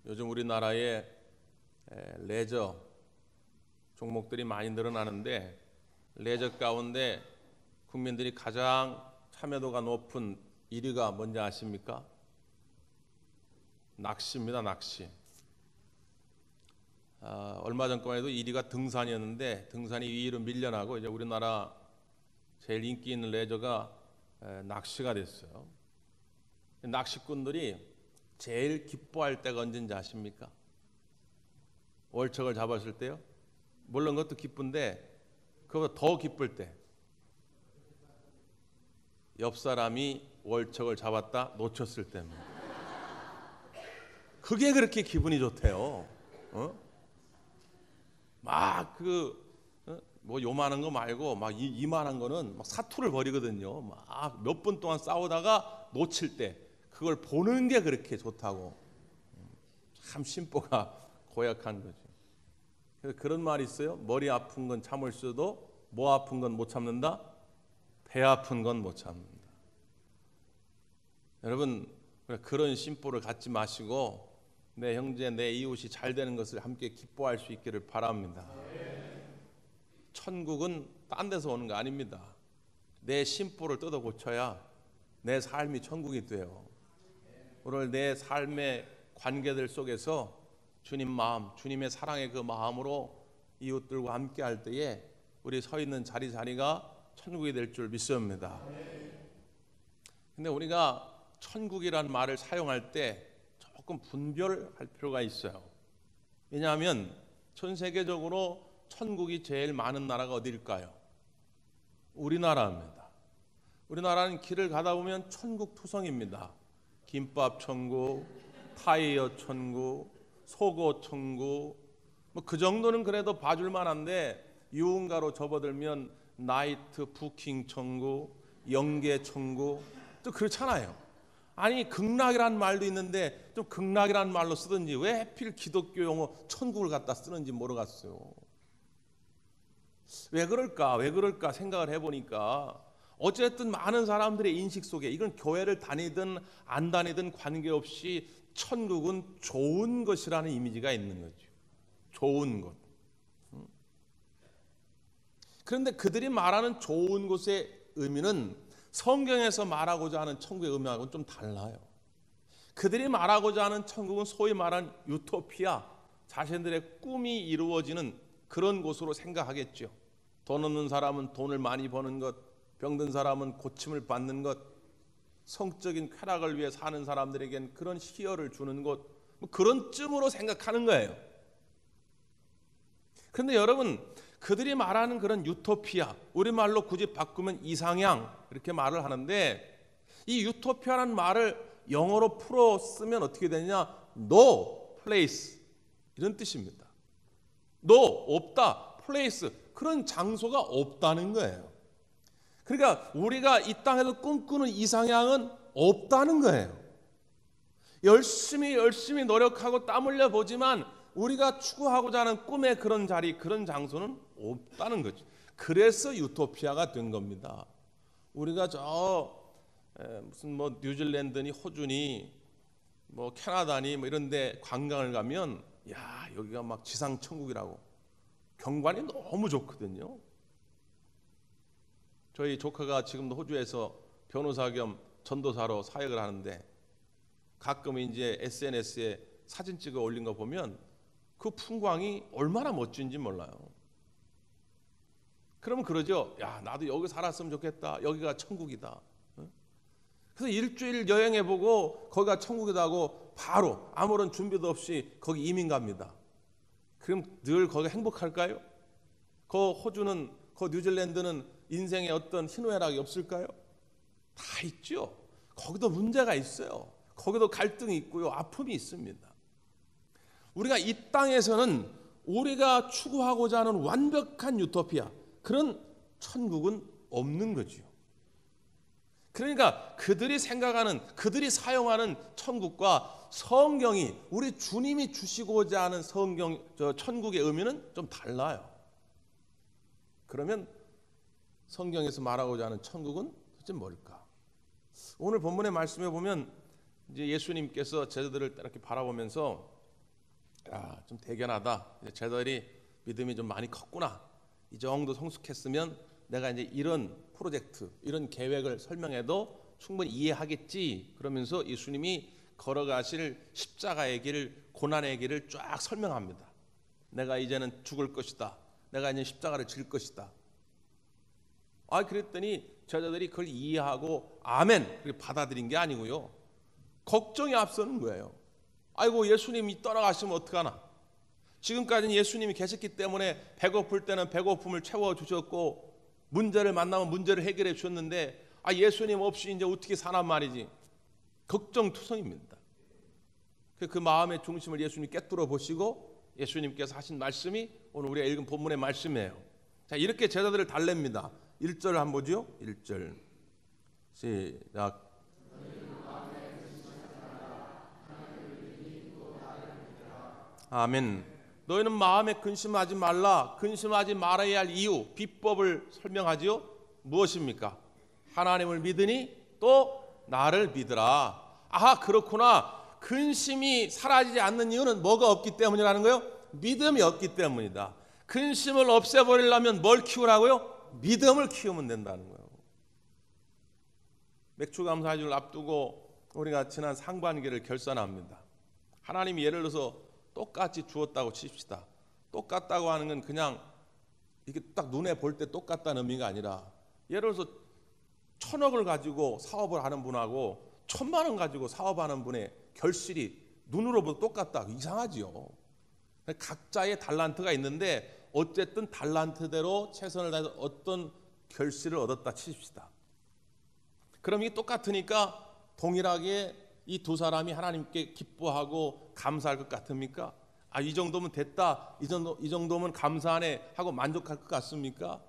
요즘 우리나라에 레저 종목들이 많이 늘어나는데 레저 가운데 국민들이 가장 참여도가 높은 1위가 뭔지 아십니까? 낚시입니다. 낚시. 얼마 전까지만 해도 1위가 등산이었는데 등산이 2위로 밀려나고 이제 우리나라 제일 인기 있는 레저가 낚시가 됐어요. 낚시꾼들이 제일 기뻐할 때가 언제인지 아십니까? 월척을 잡았을 때요. 물론 그것도 기쁜데 그거보다 더 기쁠 때 옆 사람이 월척을 잡았다 놓쳤을 때입니다. 그게 그렇게 기분이 좋대요. 뭐 요만한 거 말고 막 이만한 거는 막 사투를 벌이거든요. 막 몇 분 동안 싸우다가 놓칠 때 그걸 보는 게 그렇게 좋다고. 참 심보가 고약한 거죠. 그래서 그런 말이 있어요. 머리 아픈 건 참을 수도 뭐 아픈 건 못 참는다. 배 아픈 건 못 참는다. 여러분 그런 심보를 갖지 마시고 내 형제 내 이웃이 잘 되는 것을 함께 기뻐할 수 있기를 바랍니다. 천국은 딴 데서 오는 거 아닙니다. 내 심보를 뜯어 고쳐야 내 삶이 천국이 돼요. 오늘 내 삶의 관계들 속에서 주님 마음, 주님의 사랑의 그 마음으로 이웃들과 함께 할 때에 우리 서 있는 자리가 천국이 될 줄 믿습니다. 근데 우리가 천국이란 말을 사용할 때 조금 분별할 필요가 있어요. 왜냐하면 전 세계적으로 천국이 제일 많은 나라가 어디일까요? 우리나라입니다. 우리나라는 길을 가다 보면 천국 투성입니다. 김밥 천국, 타이어 천국, 속옷 천국, 뭐 그 정도는 그래도 봐줄 만한데 유흥가로 접어들면 나이트 부킹 천국, 영계 천국 또 그렇잖아요. 아니 극락이란 말도 있는데 좀 극락이란 말로 쓰든지 왜 하필 기독교 용어 천국을 갖다 쓰는지 모르겠어요. 왜 그럴까 생각을 해보니까 어쨌든 많은 사람들의 인식 속에 이건 교회를 다니든 안 다니든 관계없이 천국은 좋은 것이라는 이미지가 있는 거죠. 좋은 것. 그런데 그들이 말하는 좋은 것의 의미는 성경에서 말하고자 하는 천국의 의미하고는 좀 달라요. 그들이 말하고자 하는 천국은 소위 말하는 유토피아, 자신들의 꿈이 이루어지는 그런 곳으로 생각하겠죠. 돈 없는 사람은 돈을 많이 버는 것, 병든 사람은 고침을 받는 것, 성적인 쾌락을 위해 사는 사람들에겐 그런 희열을 주는 것, 뭐 그런 쯤으로 생각하는 거예요. 그런데 여러분, 그들이 말하는 그런 유토피아, 우리말로 굳이 바꾸면 이상향 이렇게 말을 하는데 이 유토피아라는 말을 영어로 풀어 쓰면 어떻게 되냐? No place 이런 뜻입니다. No, 없다. place, 그런 장소가 없다는 거예요. 그러니까 우리가 이 땅에서 꿈꾸는 이상향은 없다는 거예요. 열심히 노력하고 땀 흘려 보지만 우리가 추구하고자 하는 꿈의 그런 자리, 그런 장소는 없다는 거죠. 그래서 유토피아가 된 겁니다. 우리가 무슨 뭐 뉴질랜드니 호주니 뭐 캐나다니 뭐 이런 데 관광을 가면 야, 여기가 막 지상 천국이라고 경관이 너무 좋거든요. 저희 조카가 지금도 호주에서 변호사 겸 전도사로 사역을 하는데 가끔 이제 SNS에 사진 찍어 올린 거 보면 그 풍광이 얼마나 멋진지 몰라요. 그러면 그러죠. 야, 나도 여기 살았으면 좋겠다. 여기가 천국이다. 그래서 일주일 여행해보고 거기가 천국이다 하고 바로 아무런 준비도 없이 거기 이민 갑니다. 그럼 늘 거기 행복할까요? 그 호주는, 그 뉴질랜드는 인생에 어떤 희노애락이 없을까요? 다 있죠. 거기도 문제가 있어요. 거기도 갈등이 있고요. 아픔이 있습니다. 우리가 이 땅에서는 우리가 추구하고자 하는 완벽한 유토피아, 그런 천국은 없는 거죠. 그러니까 그들이 생각하는, 그들이 사용하는 천국과 성경이 우리 주님이 주시고자 하는 천국의 의미는 좀 달라요. 그러면 성경에서 말하고자 하는 천국은 도대체 뭘까? 오늘 본문의 말씀에 보면 이제 예수님께서 제자들을 이렇게 바라보면서 야, 좀 대견하다. 이제 제자들이 믿음이 좀 많이 컸구나. 이 정도 성숙했으면 내가 이제 이런 프로젝트, 이런 계획을 설명해도 충분히 이해하겠지. 그러면서 예수님이 걸어가실 십자가의 길, 고난의 길을 쫙 설명합니다. 내가 이제는 죽을 것이다. 내가 이제 십자가를 질 것이다. 그랬더니 제자들이 그걸 이해하고 아멘 그렇게 받아들인 게 아니고요. 걱정이 앞서는 거예요. 아이고 예수님이 떠나가시면 어떡하나. 지금까지는 예수님이 계셨기 때문에 배고플 때는 배고픔을 채워주셨고 문제를 만나면 문제를 해결해 주셨는데 예수님 없이 이제 어떻게 사란 말이지. 걱정투성입니다. 그 마음의 중심을 예수님 꿰뚫어 보시고 예수님께서 하신 말씀이 오늘 우리가 읽은 본문의 말씀이에요. 자, 이렇게 제자들을 달랩니다. 1절을 한번 보죠. 1절 시작. 아멘. 너희는 마음에 근심하지 말라. 근심하지 말아야 할 이유, 비법을 설명하지요. 무엇입니까? 하나님을 믿으니 또 나를 믿으라. 그렇구나. 근심이 사라지지 않는 이유는 뭐가 없기 때문이라는 거예요? 믿음이 없기 때문이다. 근심을 없애버리려면 뭘 키우라고요? 믿음을 키우면 된다는 거예요. 맥주감사주를 앞두고 우리가 지난 상반기를 결산합니다. 하나님이 예를 들어서 똑같이 주었다고 칩시다. 똑같다고 하는 건 그냥 이게 딱 눈에 볼 때 똑같다는 의미가 아니라 예를 들어서 1,000억을 가지고 사업을 하는 분하고 1,000만 원 가지고 사업하는 분의 결실이 눈으로 보면 똑같다. 이상하지요. 각자의 달란트가 있는데 어쨌든 달란트대로 최선을 다해서 어떤 결실을 얻었다 치십시다. 그럼 이게 똑같으니까 동일하게 이 두 사람이 하나님께 기뻐하고 감사할 것 같습니까? 이 정도면 됐다. 이 정도면 감사하네 하고 만족할 것 같습니까?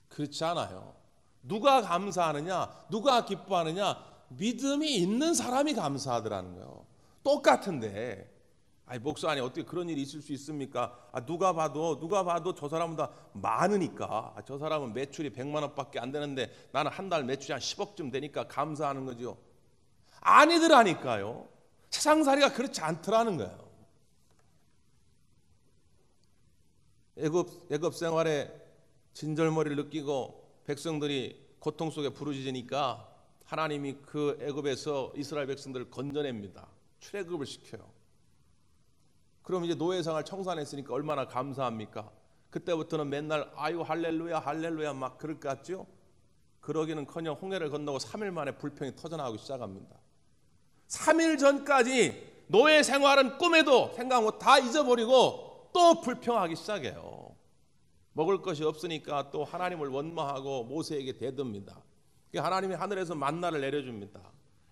그렇지 않아요. 누가 감사하느냐? 누가 기뻐하느냐? 믿음이 있는 사람이 감사하더라는 거예요. 똑같은데 목사 아니 어떻게 그런 일이 있을 수 있습니까? 누가 봐도 저 사람은 다 많으니까 저 사람은 매출이 100만 원밖에 안 되는데 나는 한 달 매출이 한 10억쯤 되니까 감사하는 거죠. 아니더라니까요. 세상살이가 그렇지 않더라는 거예요. 애굽 생활에 진절머리를 느끼고 백성들이 고통 속에 부르짖으니까 하나님이 그 애굽에서 이스라엘 백성들을 건져냅니다. 출애굽을 시켜요. 그럼 이제 노예생활 청산했으니까 얼마나 감사합니까? 그때부터는 맨날 아유 할렐루야 할렐루야 막 그럴 것 같죠? 그러기는커녕 홍해를 건너고 3일 만에 불평이 터져나오기 시작합니다. 3일 전까지 노예 생활은 꿈에도 생각 못 다 잊어버리고 또 불평하기 시작해요. 먹을 것이 없으니까 또 하나님을 원망하고 모세에게 대듭니다. 하나님이 하늘에서 만나를 내려줍니다.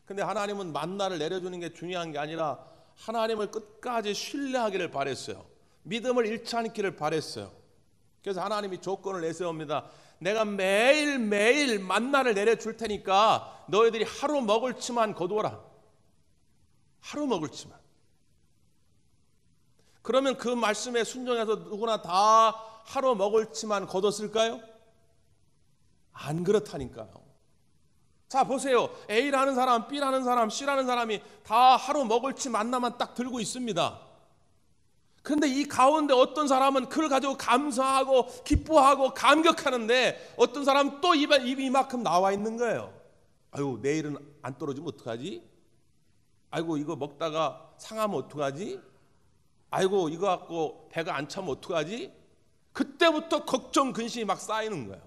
근데 하나님은 만나를 내려주는 게 중요한 게 아니라 하나님을 끝까지 신뢰하기를 바랬어요. 믿음을 잃지 않기를 바랬어요. 그래서 하나님이 조건을 내세웁니다. 내가 매일매일 만나를 내려줄 테니까 너희들이 하루 먹을 치만 거두어라. 하루 먹을 치만. 그러면 그 말씀에 순종해서 누구나 다 하루 먹을 치만 거뒀을까요? 안 그렇다니까요. 자 보세요. A라는 사람, B라는 사람, C라는 사람이 다 하루 먹을 치 만나만 딱 들고 있습니다. 그런데 이 가운데 어떤 사람은 그걸 가지고 감사하고 기뻐하고 감격하는데 어떤 사람은 또 입이 이만큼 나와 있는 거예요. 아유 내일은 안 떨어지면 어떡하지? 아이고 이거 먹다가 상하면 어떡하지? 아이고 이거 갖고 배가 안 차면 어떡하지? 그때부터 걱정 근심이 막 쌓이는 거예요.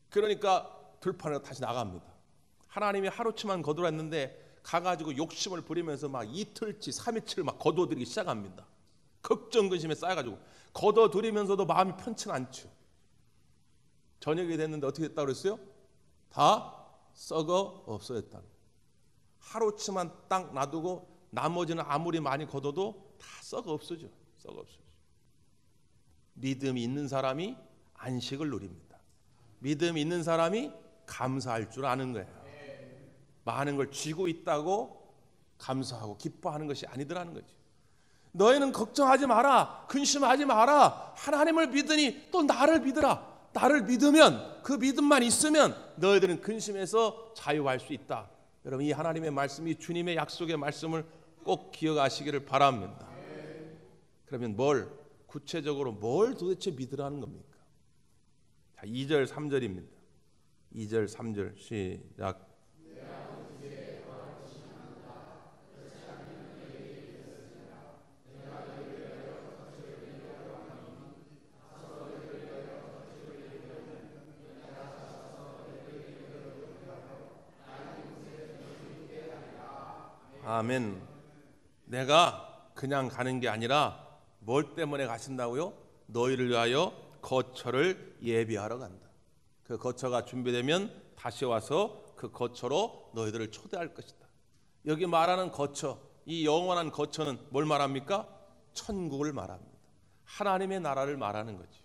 그러니까 들판으로 다시 나갑니다. 하나님이 하루치만 거두라 했는데 가가지고 욕심을 부리면서 막 이틀치 3일치를 막 거둬들이기 시작합니다. 걱정 근심에 쌓여가지고 거둬들이면서도 마음이 편치 않죠. 저녁이 됐는데 어떻게 됐다고 그랬어요? 다 썩어 없어졌다. 하루치만 딱 놔두고 나머지는 아무리 많이 거둬도 다 썩어 없어져. 썩어 없어져. 믿음이 있는 사람이 안식을 누립니다. 믿음이 있는 사람이 감사할 줄 아는 거예요. 많은 걸 쥐고 있다고 감사하고 기뻐하는 것이 아니더라는 거지. 너희는 걱정하지 마라. 근심하지 마라. 하나님을 믿으니 또 나를 믿으라. 나를 믿으면 그 믿음만 있으면 너희들은 근심에서 자유할 수 있다. 여러분 이 하나님의 말씀이 주님의 약속의 말씀을 꼭 기억하시기를 바랍니다. 그러면 구체적으로 뭘 도대체 믿으라는 겁니까? 자, 2절 3절입니다. 2절 3절 시작. 아멘. 내가 그냥 가는 게 아니라 뭘 때문에 가신다고요? 너희를 위하여 거처를 예비하러 간다. 그 거처가 준비되면 다시 와서 그 거처로 너희들을 초대할 것이다. 여기 말하는 거처, 이 영원한 거처는 뭘 말합니까? 천국을 말합니다. 하나님의 나라를 말하는 거죠.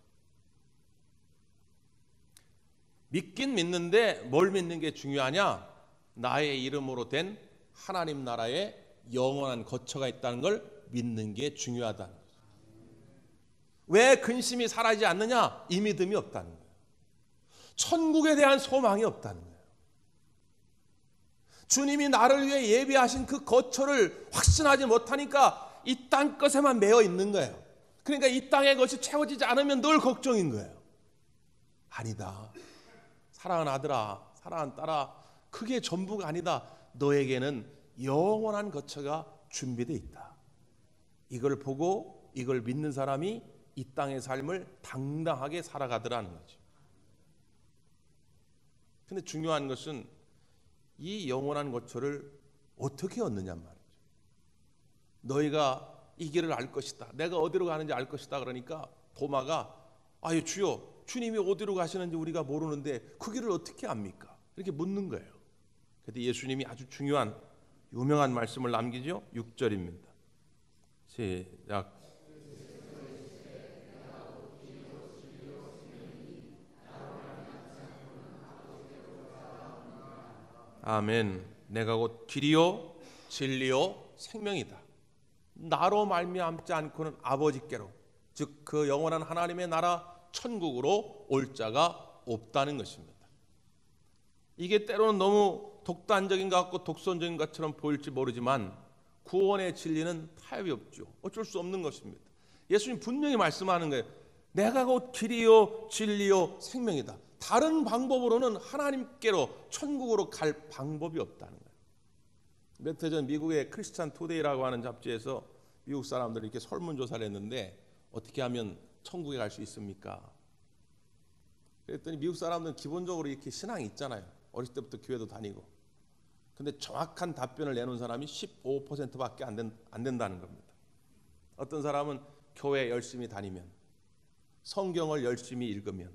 믿긴 믿는데 뭘 믿는 게 중요하냐? 나의 이름으로 된 하나님 나라에 영원한 거처가 있다는 걸 믿는 게 중요하다는 거죠. 왜 근심이 사라지지 않느냐? 이 믿음이 없다는 거예요. 천국에 대한 소망이 없다는 거예요. 주님이 나를 위해 예비하신 그 거처를 확신하지 못하니까 이 땅 것에만 매여 있는 거예요. 그러니까 이 땅의 것이 채워지지 않으면 늘 걱정인 거예요. 아니다. 사랑하는 아들아, 사랑하는 딸아, 그게 전부가 아니다. 너에게는 영원한 거처가 준비되어 있다. 이걸 보고 이걸 믿는 사람이 이 땅의 삶을 당당하게 살아가더라는 거죠. 근데 중요한 것은 이 영원한 거처를 어떻게 얻느냐 말이죠. 너희가 이 길을 알 것이다. 내가 어디로 가는지 알 것이다. 그러니까 도마가 아유 주여, 주님이 어디로 가시는지 우리가 모르는데 그 길을 어떻게 압니까? 이렇게 묻는 거예요. 그런데 예수님이 아주 중요한 유명한 말씀을 남기죠. 6절입니다. 시작. 아멘. 내가 곧 길이요 진리요 생명이다. 나로 말미암지 않고는 아버지께로, 즉 그 영원한 하나님의 나라 천국으로 올 자가 없다는 것입니다. 이게 때로는 너무 독단적인 것 같고 독선적인 것처럼 보일지 모르지만 구원의 진리는 타협이 없죠. 어쩔 수 없는 것입니다. 예수님 분명히 말씀하는 거예요. 내가 곧 길이요 진리요 생명이다. 다른 방법으로는 하나님께로 천국으로 갈 방법이 없다는 거예요. 몇 해 전 미국의 크리스찬 투데이라고 하는 잡지에서 미국 사람들이 이렇게 설문조사를 했는데 어떻게 하면 천국에 갈 수 있습니까? 그랬더니 미국 사람들은 기본적으로 이렇게 신앙이 있잖아요. 어렸을 때부터 교회도 다니고. 근데 정확한 답변을 내놓은 사람이 15%밖에 안 된다는 겁니다. 어떤 사람은 교회 열심히 다니면, 성경을 열심히 읽으면,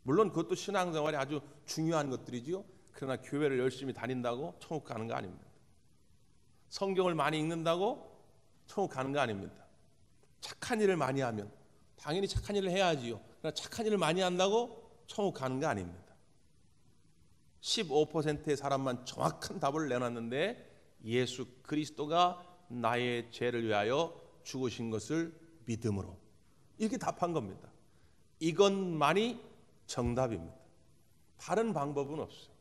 물론 그것도 신앙생활이 아주 중요한 것들이지요. 그러나 교회를 열심히 다닌다고 천국 가는 거 아닙니다. 성경을 많이 읽는다고 천국 가는 거 아닙니다. 착한 일을 많이 하면, 당연히 착한 일을 해야지요. 그러나 착한 일을 많이 한다고 천국 가는 거 아닙니다. 15%의 사람만 정확한 답을 내놨는데 예수 그리스도가 나의 죄를 위하여 죽으신 것을 믿음으로, 이렇게 답한 겁니다. 이것만이 정답입니다. 다른 방법은 없어요.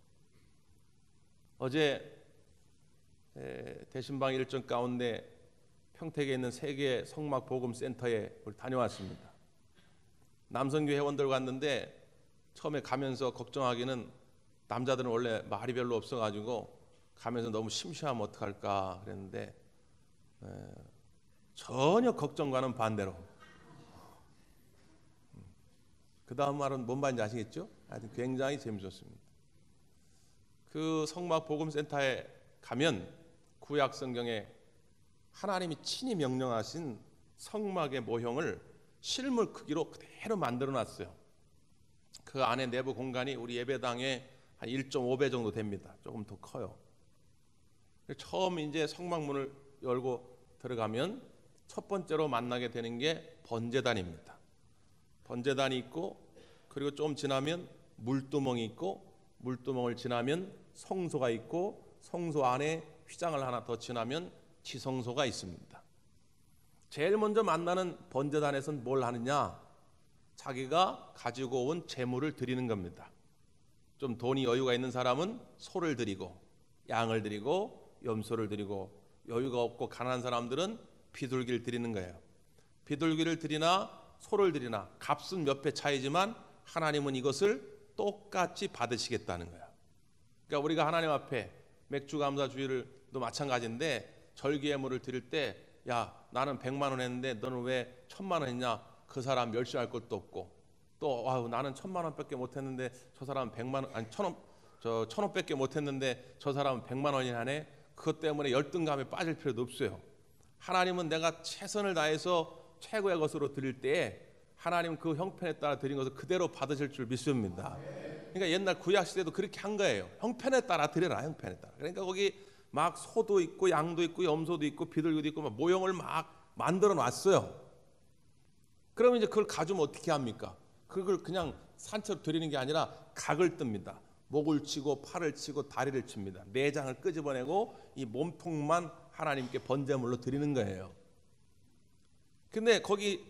어제 대신방 일정 가운데 평택에 있는 세계 성막복음센터에 다녀왔습니다. 남성교 회원들 갔는데 처음에 가면서 걱정하기는 남자들은 원래 말이 별로 없어가지고 가면서 너무 심심하면 어떡할까 그랬는데 전혀 걱정과는 반대로 그 다음 말은 뭔 말인지 아시겠죠? 하여튼 굉장히 재밌었습니다. 그 성막복음센터에 가면 구약 성경에 하나님이 친히 명령하신 성막의 모형을 실물 크기로 그대로 만들어 놨어요. 그 안에 내부 공간이 우리 예배당의 한 1.5배 정도 됩니다. 조금 더 커요. 처음 이제 성막문을 열고 들어가면 첫 번째로 만나게 되는 게 번제단입니다. 번제단이 있고, 그리고 좀 지나면 물두멍이 있고, 물두멍을 지나면 성소가 있고, 성소 안에 휘장을 하나 더 지나면 지성소가 있습니다. 제일 먼저 만나는 번제단에서는 뭘 하느냐? 자기가 가지고 온 제물을 드리는 겁니다. 좀 돈이 여유가 있는 사람은 소를 드리고, 양을 드리고, 염소를 드리고, 여유가 없고 가난한 사람들은 비둘기를 드리는 거예요. 비둘기를 드리나 소를 드리나 값은 몇 배 차이지만 하나님은 이것을 똑같이 받으시겠다는 거예요. 그러니까 우리가 하나님 앞에 맥주 감사 주일도 마찬가지인데 절기예물을 드릴 때 야 나는 100만 원 했는데 너는 왜 1000만 원 했냐? 그 사람 멸시할 것도 없고 또 나는 1000만 원밖에 못 했는데 저 사람은 100만 원 아니 1000원밖에 못 했는데 저 사람은 100만 원이 하네. 그것 때문에 열등감에 빠질 필요도 없어요. 하나님은 내가 최선을 다해서 최고의 것으로 드릴 때 하나님은 그 형편에 따라 드린 것을 그대로 받으실 줄 믿습니다. 그러니까 옛날 구약 시대도 그렇게 한 거예요. 형편에 따라 드려라, 형편에 따라. 그러니까 거기 막 소도 있고 양도 있고 염소도 있고 비둘기도 있고 막 모형을 막 만들어 놨어요. 그러면 이제 그걸 가지면 어떻게 합니까? 그걸 그냥 산채로 드리는 게 아니라 각을 뜹니다. 목을 치고 팔을 치고 다리를 칩니다. 내장을 끄집어내고 이 몸통만 하나님께 번제물로 드리는 거예요. 근데 거기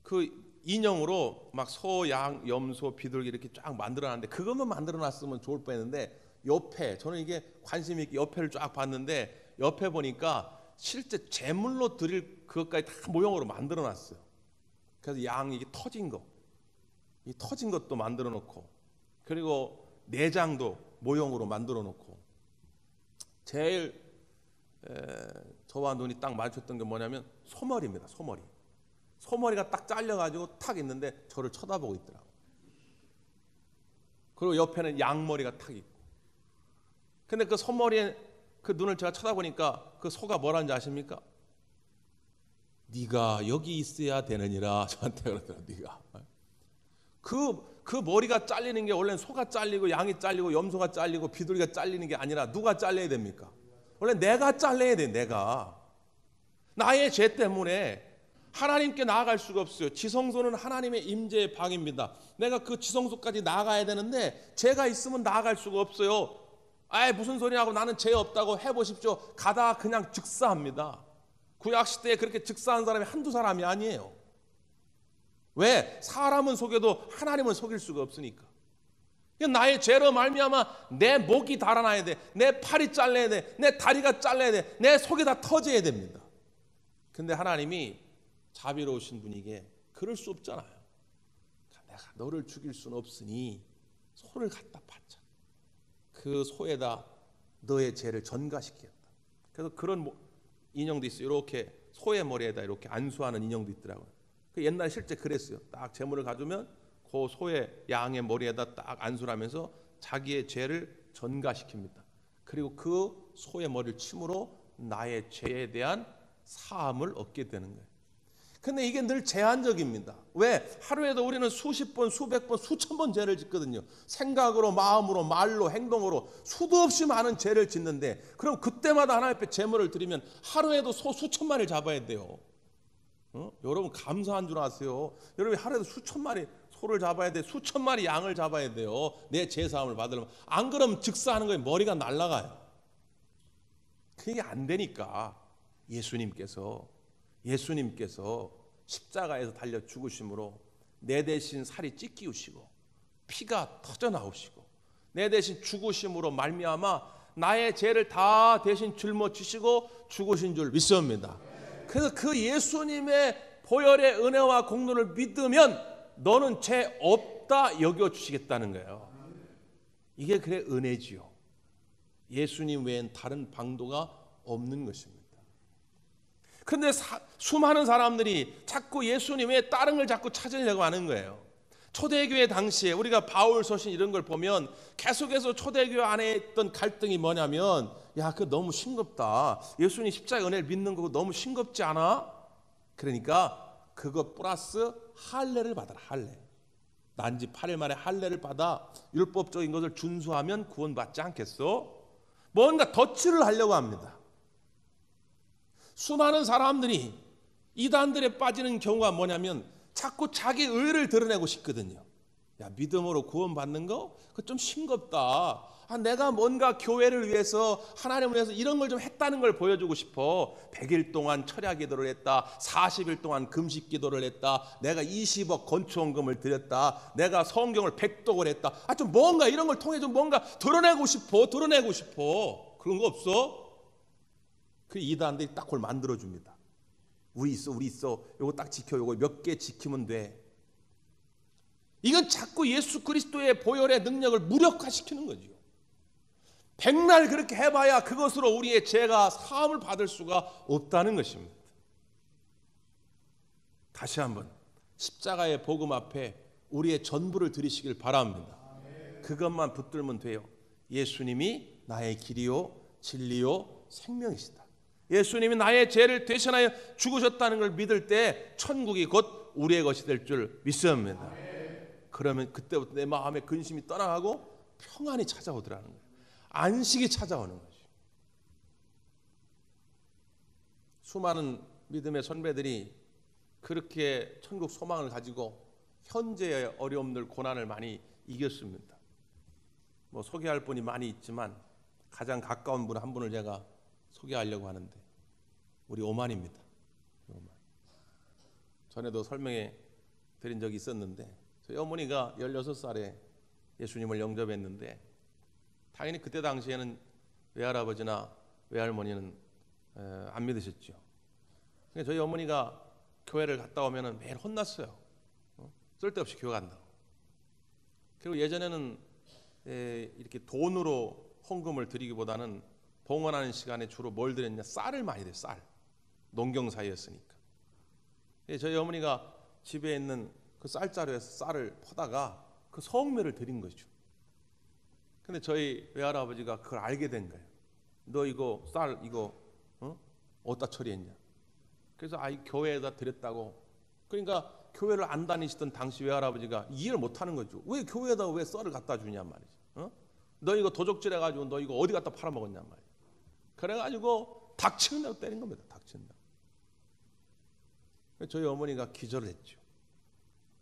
그 인형으로 막 소, 양, 염소, 비둘기 이렇게 쫙 만들어놨는데 그것만 만들어놨으면 좋을 뻔했는데 옆에 저는 이게 관심 있게 옆에를 쫙 봤는데 옆에 보니까 실제 제물로 드릴 그것까지 다 모형으로 만들어놨어요. 그래서 양이 이게 터진 거, 이 터진 것도 만들어놓고 그리고 내장도 모형으로 만들어놓고 제일 저와 눈이 딱 마주쳤던 게 뭐냐면 소머리입니다. 소머리가 딱 잘려가지고 탁 있는데 저를 쳐다보고 있더라고요. 그리고 옆에는 양머리가 탁 있고. 근데 그 소머리에 그 눈을 제가 쳐다보니까 그 소가 뭐라는지 아십니까? 네가 여기 있어야 되느니라 저한테 그러더라고요. 네가. 그 머리가 잘리는 게 원래는 소가 잘리고 양이 잘리고 염소가 잘리고 비둘기가 잘리는 게 아니라 누가 잘려야 됩니까? 원래 내가 잘려야 돼. 내가. 나의 죄 때문에 하나님께 나아갈 수가 없어요. 지성소는 하나님의 임재의 방입니다. 내가 그 지성소까지 나아가야 되는데 죄가 있으면 나아갈 수가 없어요. 무슨 소리냐고 나는 죄 없다고 해보십시오. 가다 그냥 즉사합니다. 구약시대에 그렇게 즉사한 사람이 한두 사람이 아니에요. 왜? 사람은 속여도 하나님은 속일 수가 없으니까. 나의 죄로 말미암아 내 목이 달아나야 돼. 내 팔이 잘려야 돼. 내 다리가 잘려야 돼. 내 속이 다 터져야 됩니다. 근데 하나님이 자비로우신 분에게 그럴 수 없잖아요. 내가 너를 죽일 수는 없으니 소를 갖다 바쳐. 그 소에다 너의 죄를 전가시키겠다. 그래서 그런 인형도 있어요. 이렇게 소의 머리에다 이렇게 안수하는 인형도 있더라고요. 옛날에 실제 그랬어요. 딱 제물을 가져오면 그 소의 양의 머리에다 딱 안수를 하면서 자기의 죄를 전가시킵니다. 그리고 그 소의 머리를 침으로 나의 죄에 대한 사함을 얻게 되는 거예요. 근데 이게 늘 제한적입니다. 왜? 하루에도 우리는 수십 번, 수백 번, 수천 번 죄를 짓거든요. 생각으로, 마음으로, 말로, 행동으로 수도 없이 많은 죄를 짓는데 그럼 그때마다 하나님 앞에 제물을 드리면 하루에도 소 수천 마리를 잡아야 돼요. 여러분 감사한 줄 아세요? 여러분 하루에도 수천 마리 소를 잡아야 돼. 수천 마리 양을 잡아야 돼요. 내 죄사함을 받으려면. 안 그러면 즉사하는 거에 머리가 날아가요. 그게 안 되니까 예수님께서 십자가에서 달려 죽으심으로 내 대신 살이 찢기우시고 피가 터져 나오시고 내 대신 죽으심으로 말미암아 나의 죄를 다 대신 짊어지시고 죽으신 줄 믿습니다. 그래서 그 예수님의 보혈의 은혜와 공로를 믿으면 너는 죄 없다 여겨주시겠다는 거예요. 이게 그래 은혜지요. 예수님 외엔 다른 방도가 없는 것입니다. 그런데 수많은 사람들이 자꾸 예수님의 다른 걸 자꾸 찾으려고 하는 거예요. 초대교회 당시에 우리가 바울 서신 이런 걸 보면 계속해서 초대교회 안에 있던 갈등이 뭐냐면 그거 너무 싱겁다. 예수님 십자가 은혜를 믿는 거 너무 싱겁지 않아? 그러니까 그것 플러스 할례를 받아라. 할례. 난지 8일 만에 할례를 받아 율법적인 것을 준수하면 구원받지 않겠어? 뭔가 덧칠을 하려고 합니다. 수많은 사람들이 이단들에 빠지는 경우가 뭐냐면 자꾸 자기 의를 드러내고 싶거든요. 믿음으로 구원받는 거? 그거 좀 싱겁다. 내가 뭔가 교회를 위해서 하나님을 위해서 이런 걸 좀 했다는 걸 보여주고 싶어. 100일 동안 철야 기도를 했다. 40일 동안 금식 기도를 했다. 내가 20억 건축원금을 드렸다. 내가 성경을 100독을 했다. 좀 뭔가 이런 걸 통해 좀 뭔가 드러내고 싶어. 그런 거 없어? 그 이단들이 딱 그걸 만들어줍니다. 우리 있어. 요거 딱 지켜. 요거 몇 개 지키면 돼. 이건 자꾸 예수 그리스도의 보혈의 능력을 무력화시키는 거죠. 백날 그렇게 해봐야 그것으로 우리의 죄가 사함을 받을 수가 없다는 것입니다. 다시 한번 십자가의 복음 앞에 우리의 전부를 드리시길 바랍니다. 그것만 붙들면 돼요. 예수님이 나의 길이요 진리요 생명이시다. 예수님이 나의 죄를 대신하여 죽으셨다는 걸 믿을 때 천국이 곧 우리의 것이 될 줄 믿습니다. 그러면 그때부터 내 마음의 근심이 떠나가고 평안이 찾아오더라는 거예요. 안식이 찾아오는 거죠. 수많은 믿음의 선배들이 그렇게 천국 소망을 가지고 현재의 어려움들 고난을 많이 이겼습니다. 뭐 소개할 분이 많이 있지만 가장 가까운 분 한 분을 제가 소개하려고 하는데 우리 오만입니다. 오만. 전에도 설명해 드린 적이 있었는데 저희 어머니가 16살에 예수님을 영접했는데 당연히 그때 당시에는 외할아버지나 외할머니는 안 믿으셨죠. 그러니까 저희 어머니가 교회를 갔다 오면 매일 혼났어요. 쓸데없이 교회 간다고. 그리고 예전에는 이렇게 돈으로 헌금을 드리기보다는 봉헌하는 시간에 주로 뭘 드렸냐? 쌀을 많이 드려요. 쌀. 농경사였으니까. 저희 어머니가 집에 있는 그 쌀자루에서 쌀을 퍼다가 그 성묘를 드린 거죠. 근데 저희 외할아버지가 그걸 알게 된 거예요. 너 이거 쌀 이거 어디다 처리했냐? 그래서 이 교회에다 드렸다고. 그러니까 교회를 안 다니시던 당시 외할아버지가 이해를 못하는 거죠. 왜 교회에다 왜 쌀을 갖다 주냐 말이지. 너 이거 도적질해가지고 너 이거 어디 갖다 팔아먹었냐 말이야. 그래가지고 닥치는다고 때린 겁니다. 닥친다. 저희 어머니가 기절을 했죠.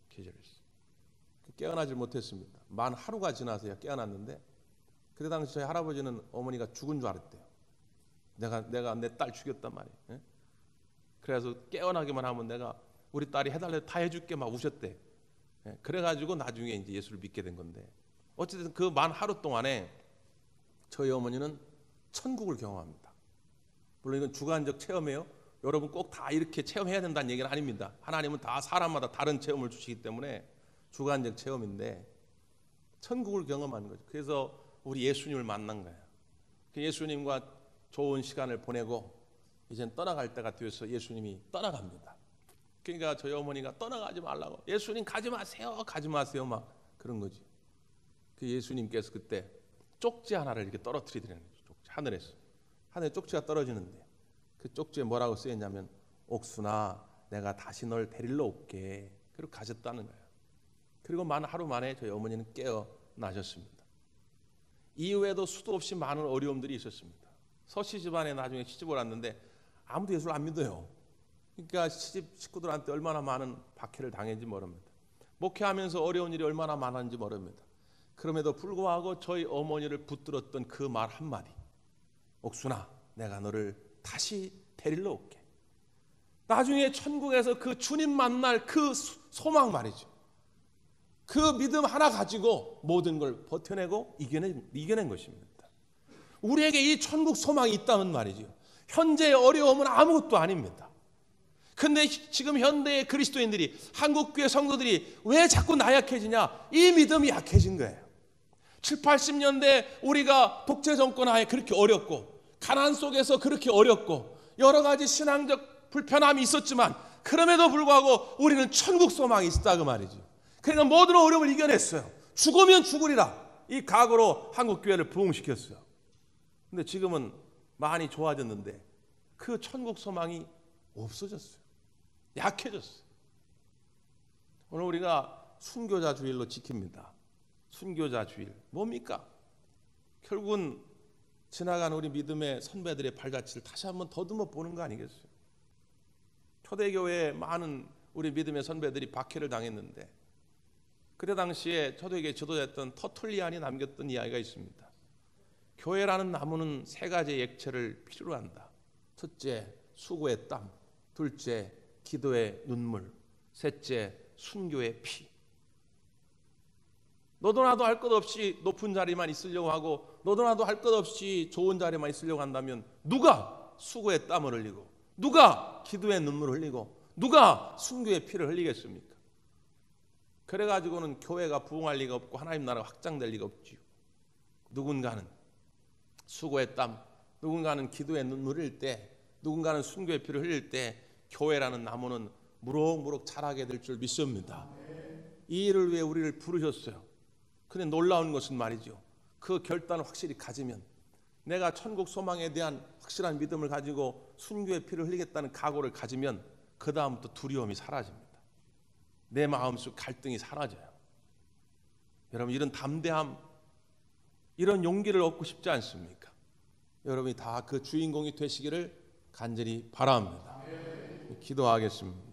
기절했어요. 깨어나질 못했습니다. 만 하루가 지나서야 깨어났는데 그때 당시 저희 할아버지는 어머니가 죽은 줄 알았대요. 내가 내 딸 죽였단 말이에요. 예? 그래서 깨어나기만 하면 내가 우리 딸이 해달래 다 해줄게 막 우셨대. 예? 그래가지고 나중에 이제 예수를 믿게 된 건데 어쨌든 그 만 하루 동안에 저희 어머니는 천국을 경험합니다. 물론 이건 주관적 체험이에요. 여러분 꼭 다 이렇게 체험해야 된다는 얘기는 아닙니다. 하나님은 다 사람마다 다른 체험을 주시기 때문에 주관적 체험인데 천국을 경험하는 거죠. 그래서 우리 예수님을 만난 거예요. 예수님과 좋은 시간을 보내고 이젠 떠나갈 때가 되어서 예수님이 떠나갑니다. 그러니까 저희 어머니가 떠나가지 말라고 예수님 가지 마세요 막 그런 거지. 그 예수님께서 그때 쪽지 하나를 이렇게 떨어뜨리더라는 거죠. 쪽지 하늘에서. 하늘에 쪽지가 떨어지는데 그 쪽지에 뭐라고 쓰였냐면 옥순아 내가 다시 널 데리러 올게. 그리고 가셨다는 거예요. 그리고 하루 만에 저희 어머니는 깨어나셨습니다. 이후에도 수도 없이 많은 어려움들이 있었습니다. 서씨 집안에 나중에 시집을 왔는데 아무도 예수를 안 믿어요. 그러니까 시집 식구들한테 얼마나 많은 박해를 당했는지 모릅니다. 목회하면서 어려운 일이 얼마나 많았는지 모릅니다. 그럼에도 불구하고 저희 어머니를 붙들었던 그 말 한마디. 옥순아 내가 너를 다시 데리러 올게. 나중에 천국에서 그 주님 만날 그 소망 말이죠. 그 믿음 하나 가지고 모든 걸 버텨내고 이겨낸 것입니다. 우리에게 이 천국 소망이 있다는 말이죠. 현재의 어려움은 아무것도 아닙니다. 근데 지금 현대의 그리스도인들이 한국교회 성도들이 왜 자꾸 나약해지냐? 이 믿음이 약해진 거예요. 7, 80년대 우리가 독재 정권 하에 그렇게 어렵고 가난 속에서 그렇게 어렵고 여러 가지 신앙적 불편함이 있었지만 그럼에도 불구하고 우리는 천국 소망이 있다 그 말이죠. 그러니까 모든 어려움을 이겨냈어요. 죽으면 죽으리라. 이 각오로 한국교회를 부흥시켰어요. 근데 지금은 많이 좋아졌는데 그 천국 소망이 없어졌어요. 약해졌어요. 오늘 우리가 순교자 주일로 지킵니다. 순교자 주일. 뭡니까? 결국은 지나간 우리 믿음의 선배들의 발자취를 다시 한번 더듬어 보는 거 아니겠어요? 초대교회에 많은 우리 믿음의 선배들이 박해를 당했는데 그때 당시에 초대교회 지도자였던 터툴리안이 남겼던 이야기가 있습니다. 교회라는 나무는 세 가지 액체를 필요로 한다. 첫째, 수고의 땀. 둘째, 기도의 눈물. 셋째, 순교의 피. 너도 나도 할 것 없이 높은 자리만 있으려고 하고 너도 나도 할 것 없이 좋은 자리만 있으려고 한다면 누가 수고의 땀을 흘리고 누가 기도의 눈물을 흘리고 누가 순교의 피를 흘리겠습니까? 그래가지고는 교회가 부흥할 리가 없고 하나님 나라가 확장될 리가 없지요. 누군가는 수고의 땀, 누군가는 기도의 눈물을 흘릴 때, 누군가는 순교의 피를 흘릴 때 교회라는 나무는 무럭무럭 자라게 될 줄 믿습니다. 이 일을 위해 우리를 부르셨어요. 근데 놀라운 것은 말이죠, 그 결단을 확실히 가지면, 내가 천국 소망에 대한 확실한 믿음을 가지고 순교의 피를 흘리겠다는 각오를 가지면 그 다음부터 두려움이 사라집니다. 내 마음속 갈등이 사라져요. 여러분, 이런 담대함, 이런 용기를 얻고 싶지 않습니까? 여러분이 다 그 주인공이 되시기를 간절히 바랍니다. 기도하겠습니다.